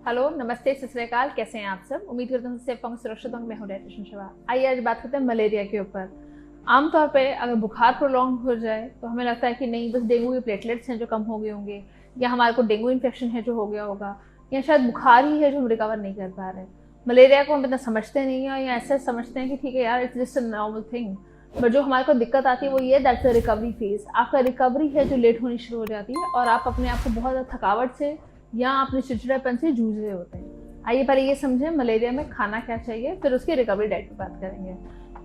Hello, नमस्ते, सत श्री अकाल। कैसे हैं आप सब? उम्मीद करते हैं सेफ होंगे, सुरक्षित होंगे। मैं हूं डायटिशियन शिवा। आइए आज बात करते हैं मलेरिया के ऊपर। आमतौर पे अगर बुखार प्रोलॉन्ग हो जाए तो हमें लगता है कि नहीं, बस डेंगू के प्लेटलेट्स हैं जो कम हो गए होंगे, या हमारे को डेंगू इन्फेक्शन है जो हो गया होगा, या शायद बुखार ही है जो हम रिकवर नहीं कर पा रहे। मलेरिया को हम इतना समझते नहीं है, या ऐसा समझते हैं कि ठीक है यार, it's just a normal thing. But जो हमारे को दिक्कत आती है वो ये, दैट्स द रिकवरी फेज। आपका रिकवरी है जो लेट होनी शुरू हो जाती है और आप अपने आप को बहुत ज़्यादा थकावट से या अपने चिड़चिड़ापन से जूझ रहे होते हैं। आइए पहले ये समझें मलेरिया में खाना क्या चाहिए, फिर उसकी रिकवरी डाइट की बात करेंगे।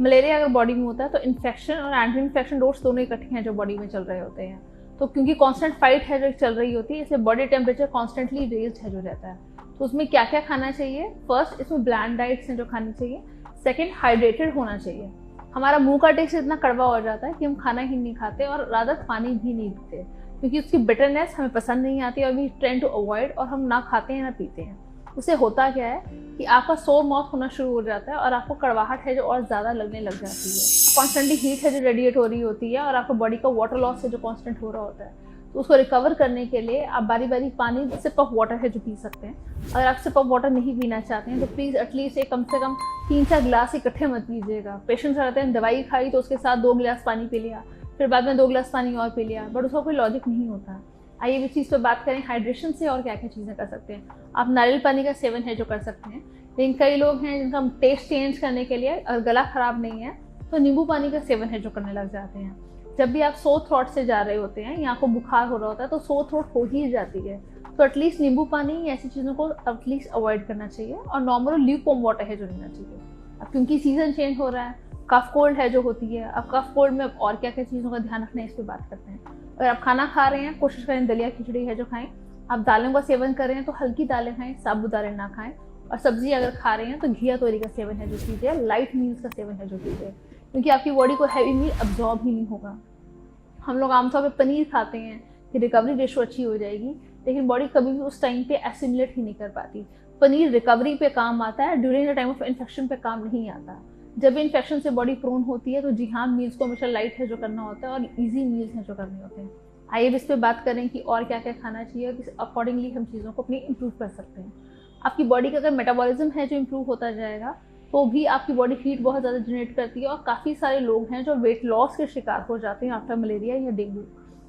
मलेरिया अगर बॉडी में होता है तो इन्फेक्शन और एंटी इन्फेक्शन डोज दोनों इकट्ठे हैं जो बॉडी में चल रहे होते हैं। तो क्योंकि कांस्टेंट फाइट है जो चल रही होती है, इसलिए बॉडी टेम्परेचर कॉन्स्टेंटली रेज्ड है जो रहता है। तो उसमें क्या क्या खाना चाहिए? फर्स्ट, इसमें ब्लैंड डाइट्स हैं जो खानी चाहिए। सेकेंड, हाइड्रेटेड होना चाहिए। हमारा मुंह का टेस्ट इतना कड़वा हो जाता है कि हम खाना ही नहीं खाते और ज़्यादा पानी भी नहीं पीते, क्योंकि उसकी बिटरनेस हमें पसंद नहीं आती और वी ट्रेंड टू अवॉइड, और हम ना खाते हैं ना पीते हैं। उससे होता क्या है कि आपका सोर माउथ होना शुरू हो जाता है और आपको कड़वाहट है जो और ज़्यादा लगने लग जाती है। कॉन्स्टेंटली हीट है जो रेडिएट हो रही होती है और आपको बॉडी का वाटर लॉस है जो कॉन्स्टेंट हो रहा होता है। तो उसको रिकवर करने के लिए आप बारी बारी पानी, सिप ऑफ वाटर है जो पी सकते हैं। अगर आप सिप ऑफ वाटर नहीं पीना चाहते हैं तो प्लीज़ एटलीस्ट कम से कम 3-4 गिलास इकट्ठे मत पीजिएगा। पेशेंट्स रहते हैं दवाई खाई तो उसके साथ 2 गिलास पानी पी लिया, फिर बाद में 2 गिलास पानी और पी लिया, बट उसका कोई लॉजिक नहीं होता। आइए इस चीज़ पर बात करें हाइड्रेशन से और क्या क्या चीज़ें कर सकते हैं। आप नारियल पानी का सेवन है जो कर सकते हैं, लेकिन कई लोग हैं जिनका टेस्ट चेंज करने के लिए, अगर गला खराब नहीं है तो नींबू पानी का सेवन है जो करने लग जाते हैं। जब भी आप सोर थ्रोट से जा रहे होते हैं या आपको बुखार हो रहा होता है तो सोर थ्रोट हो ही जाती है, तो एटलीस्ट नींबू पानी ऐसी चीज़ों को एटलीस्ट अवॉइड करना चाहिए और नॉर्मल ल्यूकवार्म वाटर है जो लेना चाहिए। अब क्योंकि सीजन चेंज हो रहा है, कफ कोल्ड है जो होती है, अब कफ कोल्ड में और क्या क्या चीज़ों का ध्यान रखना है इस पर बात करते हैं। अगर आप खाना खा रहे हैं, कोशिश करें दलिया खिचड़ी है जो खाएं। आप दालों का सेवन कर रहे हैं तो हल्की दालें खाएं, साबुत दालें ना खाएं। और सब्जी अगर खा रहे हैं तो घिया तोरी का सेवन है जो कीजिए, लाइट मील्स का सेवन है जो कीजिए, क्योंकि आपकी बॉडी को हैवी मील अब्जॉर्ब ही नहीं होगा। हम लोग आमतौर पर पनीर खाते हैं कि रिकवरी रेशो अच्छी हो जाएगी, लेकिन बॉडी कभी भी उस टाइम पे एसिमुलेट ही नहीं कर पाती। पनीर रिकवरी पे काम आता है, during the time of infection पे काम नहीं आता। जब भी इन्फेक्शन से बॉडी प्रोन होती है तो जी हाँ, मील्स को हमेशा लाइट है जो करना होता है और इजी मील्स हैं जो करने होते हैं। आइए इस पर बात करें कि और क्या क्या खाना चाहिए और किस अकॉर्डिंगली हम चीज़ों को अपनी इम्प्रूव कर सकते हैं। आपकी बॉडी का अगर मेटाबॉलिज्म है जो इम्प्रूव होता जाएगा तो भी आपकी बॉडी हीट बहुत ज़्यादा जनरेट करती है, और काफ़ी सारे लोग हैं जो वेट लॉस के शिकार हो जाते हैं आफ्टर मलेरिया या डेंगू।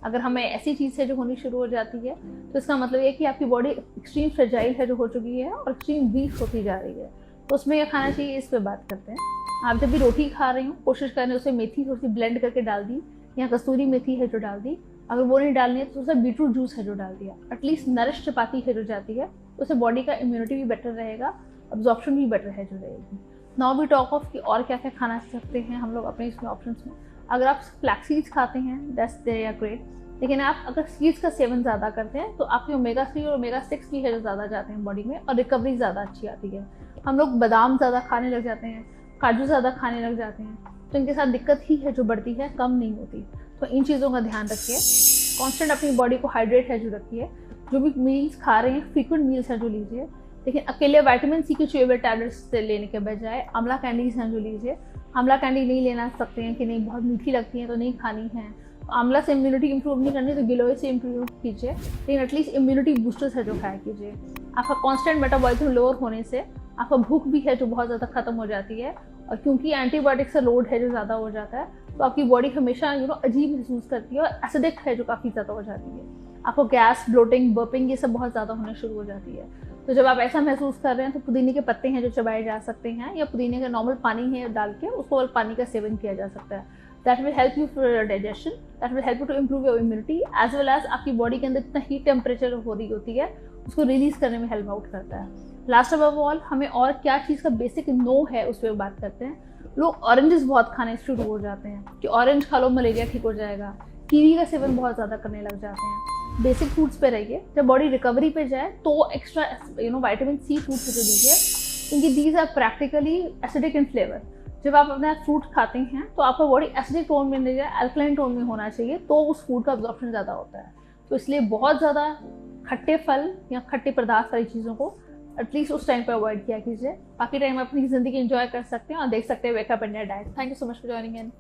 अगर हमें ऐसी चीज़ है जो होनी शुरू हो जाती है तो इसका मतलब ये कि आपकी बॉडी एक्सट्रीम फ्रेजाइल है जो हो चुकी है और एक्सट्रीम वीक होती जा रही है। तो उसमें क्या खाना चाहिए इस पर बात करते हैं। आप जब भी रोटी खा रहे हो कोशिश करें उसमें मेथी थोड़ी सी ब्लेंड करके डाल दी, या कसूरी मेथी है जो डाल दी। अगर वो नहीं डालनी है तो उसमें बीटरूट जूस है जो डाल दिया। एटलीस्ट नरिश चपाती है जो जाती है, उससे बॉडी का इम्यूनिटी भी बेटर रहेगा, अब्जॉर्प्शन भी बेटर है जो रहेगी। नाउ वी टॉक ऑफ कि और क्या क्या खाना सकते हैं हम लोग अपने इसमें ऑप्शंस में। अगर आप फ्लैक्स सीड्स खाते हैं दैट्स दे आर ग्रेट, लेकिन आप अगर सीड्स का सेवन ज़्यादा करते हैं तो आपके ओमेगा 3 और ओमेगा 6 भी है जो ज़्यादा जाते हैं बॉडी में और रिकवरी ज़्यादा अच्छी आती है। हम लोग बादाम ज़्यादा खाने लग जाते हैं, काजू ज़्यादा खाने लग जाते हैं, तो इनके साथ दिक्कत ही है जो बढ़ती है, कम नहीं होती। तो इन चीज़ों का ध्यान रखिए। कांस्टेंट अपनी बॉडी को हाइड्रेट है जो रखिए। जो भी मील्स खा रहे हैं फ्रीक्वेंट मील्स हैं जो लीजिए, लेकिन अकेले विटामिन सी की च्यूएबल टैबलेट्स से लेने के बजाय आंवला कैंडीज हैं जो लीजिए। आंवला कैंडी नहीं लेना सकते हैं कि नहीं बहुत मीठी लगती है तो नहीं खानी है, तो आंवला से इम्यूनिटी इंप्रूव नहीं करनी तो गिलोय से इम्प्रूव कीजिए, लेकिन एटलीस्ट इम्यूनिटी बूस्टर्स है जो खाया कीजिए। आपका कांस्टेंट मेटाबॉलिज्म लोअर होने से आपका भूख भी है जो बहुत ज़्यादा खत्म हो जाती है, और क्योंकि एंटीबायोटिक्स का लोड है जो ज़्यादा हो जाता है तो आपकी बॉडी हमेशा अजीब महसूस करती है और एसिडिक है जो काफ़ी ज़्यादा हो जाती है। आपको गैस, ब्लोटिंग, बर्पिंग ये सब बहुत ज़्यादा होने शुरू हो जाती है। तो जब आप ऐसा महसूस कर रहे हैं तो पुदीने के पत्ते हैं जो चबाए जा सकते हैं, या पुदीने का नॉर्मल पानी है डाल के उसको पानी का सेवन किया जा सकता है। That will help you for digestion, that will help you to improve your immunity, as well as आपकी बॉडी के अंदर इतना हीट टेम्परेचर हो रही होती है उसको रिलीज करने में हेल्प आउट करता है। लास्ट ऑफ ऑल हमें और क्या चीज़ का बेसिक नो है उस पर बात करते हैं। लोग ऑरेंजेस बहुत खाने शुरू हो जाते हैं कि ऑरेंज खा लो मलेरिया ठीक हो जाएगा। कीवी का सेवन बहुत ज़्यादा करने लग जाते हैं। बेसिक फूड्स पे रहिए, जब बॉडी रिकवरी पे जाए तो एक्स्ट्रा विटामिन सी फूड्स जो दीजिए, क्योंकि these are practically acidic in flavour. जब आप अपना फ्रूट खाते हैं तो आपका बॉडी एसिडिक टोन में नहीं जाए, अल्कलाइन टोन में होना चाहिए, तो उस फूड का अब्जॉर्प्शन ज़्यादा होता है। तो इसलिए बहुत ज़्यादा खट्टे फल या खट्टे पदार्थ वाली चीज़ों को एटलीस्ट उस टाइम पर अवॉइड किया कीजिए। बाकी टाइम अपनी ज़िंदगी एंजॉय कर सकते हैं और देख सकते हैं wake up India diet. Thank you so much for joining in.